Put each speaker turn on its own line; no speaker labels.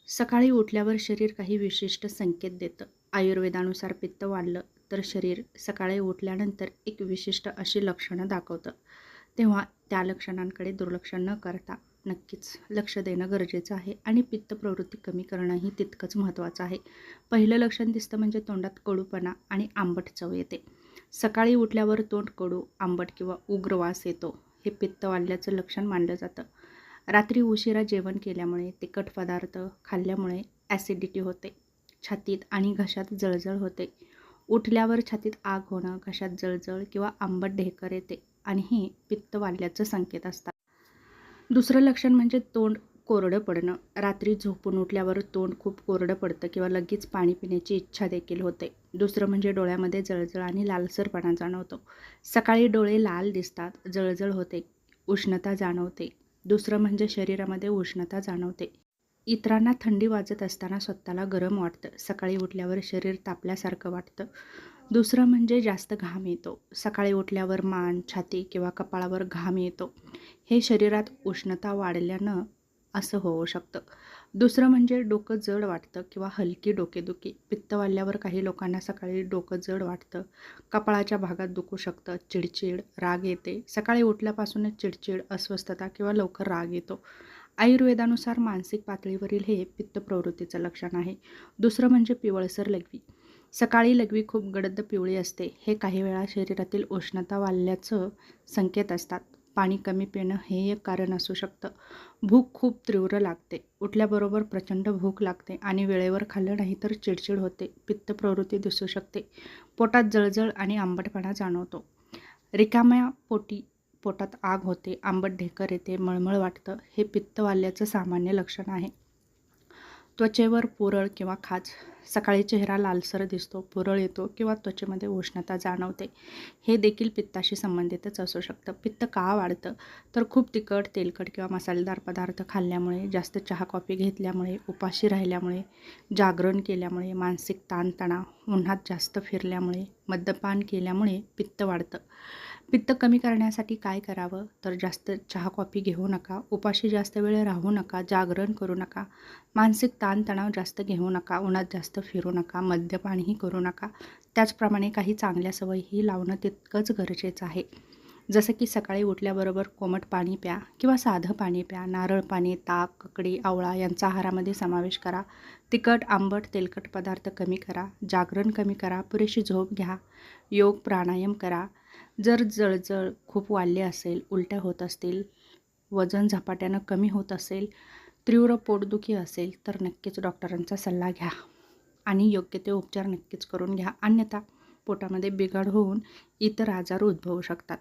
सकाळी उठल्यावर शरीर काही विशिष्ट संकेत देतं. आयुर्वेदानुसार पित्त वाढलं तर शरीर सकाळी उठल्यानंतर एक विशिष्ट अशी लक्षणं दाखवतं. तेव्हा त्या लक्षणांकडे दुर्लक्ष न करता नक्कीच लक्ष देणं गरजेचं आहे आणि पित्त प्रवृत्ती कमी करणंही तितकंच महत्त्वाचं आहे. पहिलं लक्षण दिसतं म्हणजे तोंडात कडूपणा आणि आंबट चव येते. सकाळी उठल्यावर तोंड कडू, आंबट किंवा उग्र वास येतो. हे पित्त वाढल्याचं लक्षण मानलं जातं. रात्री उशिरा जेवण केल्यामुळे, तिखट पदार्थ खाल्ल्यामुळे ॲसिडिटी होते. छातीत आणि घशात जळजळ होते. उठल्यावर छातीत आग होणं, घशात जळजळ किंवा आंबट ढेकर येते आणि हे पित्त वाढल्याचं संकेत असतात. दुसरं लक्षण म्हणजे तोंड कोरडं पडणं. रात्री झोपून उठल्यावर तोंड खूप कोरडं पडतं किंवा लगेच पाणी पिण्याची इच्छा देखील होते. दुसरं म्हणजे डोळ्यामध्ये जळजळ आणि लालसरपणा जाणवतो. सकाळी डोळे लाल दिसतात, जळजळ होते, उष्णता जाणवते. दुसरं म्हणजे शरीरामध्ये उष्णता जाणवते. इतरांना थंडी वाजत असताना स्वतःला गरम वाटतं. सकाळी उठल्यावर शरीर तापल्यासारखं वाटतं. दुसरं म्हणजे जास्त घाम येतो. सकाळी उठल्यावर मान, छाती किंवा कपाळावर घाम येतो. हे शरीरात उष्णता वाढल्यानं असं होऊ शकतं. दुसरं म्हणजे डोकं जड वाटतं किंवा हलकी डोकेदुखी. पित्त वाढल्यावर काही लोकांना सकाळी डोकं जड वाटतं, कपाळाच्या भागात दुखू शकतं, चिडचिड, राग येते. सकाळी उठल्यापासूनच चिडचिड, अस्वस्थता किंवा लवकर राग येतो. आयुर्वेदानुसार मानसिक पातळीवरील हे पित्त प्रवृत्तीचं लक्षण आहे. दुसरं म्हणजे पिवळसर लघवी. सकाळी लघवी खूप गडद पिवळी असते. हे काही वेळा शरीरातील उष्णता वाढल्याचं संकेत असतात. पाणी कमी पिणं हे एक कारण असू शकतं. भूक खूप तीव्र लागते. उठल्याबरोबर प्रचंड भूक लागते आणि वेळेवर खाल्लं नाही तर चिडचिड होते. पित्त प्रवृत्ती दिसू शकते. पोटात जळजळ आणि आंबटपणा जाणवतो. रिकाम्या पोटात आग होते, आंबट ढेकर येते, मळमळ वाटतं. हे पित्त वाढल्याचं सामान्य लक्षण आहे. त्वचेवर पुरळ किंवा खाज. सकाळी चेहरा लालसर दिसतो, पुरळ येतो किंवा त्वचेमध्ये उष्णता जाणवते. हे देखील पित्ताशी संबंधितच असू शकतं. पित्त का वाढतं? तर खूप तिखट, तेलकट किंवा मसालेदार पदार्थ खाल्ल्यामुळे, जास्त चहा कॉफी घेतल्यामुळे, उपाशी राहिल्यामुळे, जागरण केल्यामुळे, मानसिक ताणतणाव, उन्हात जास्त फिरल्यामुळे, मद्यपान केल्यामुळे पित्त वाढतं. पित्त कमी करण्यासाठी काय करावं? तर जास्त चहा कॉफी घेऊ नका, उपाशी जास्त वेळ राहू नका, जागरण करू नका, मानसिक ताणतणाव जास्त घेऊ नका, उन्हात जास्त फिरू नका, मद्यपानही करू नका. त्याचप्रमाणे काही चांगल्या सवयीही लावणं तितकंच गरजेचं आहे. जसं की सकाळी उठल्याबरोबर कोमट पाणी प्या किंवा साधं पाणी प्या. नारळ पाणी, ताक, ककडी, आवळा यांचा आहारामध्ये समावेश करा. तिखट, आंबट, तेलकट पदार्थ कमी करा. जागरण कमी करा. पुरेशी झोप घ्या. योग, प्राणायाम करा. जर जळजळ खूप वाढली असेल, उलट्या होत असतील, वजन झपाट्यानं कमी होत असेल, तीव्र पोटदुखी असेल तर नक्कीच डॉक्टरांचा सल्ला घ्या आणि योग्य ते उपचार नक्कीच करून घ्या. अन्यथा पोटामध्ये बिघाड होऊन इतर आजार उद्भवू शकतात.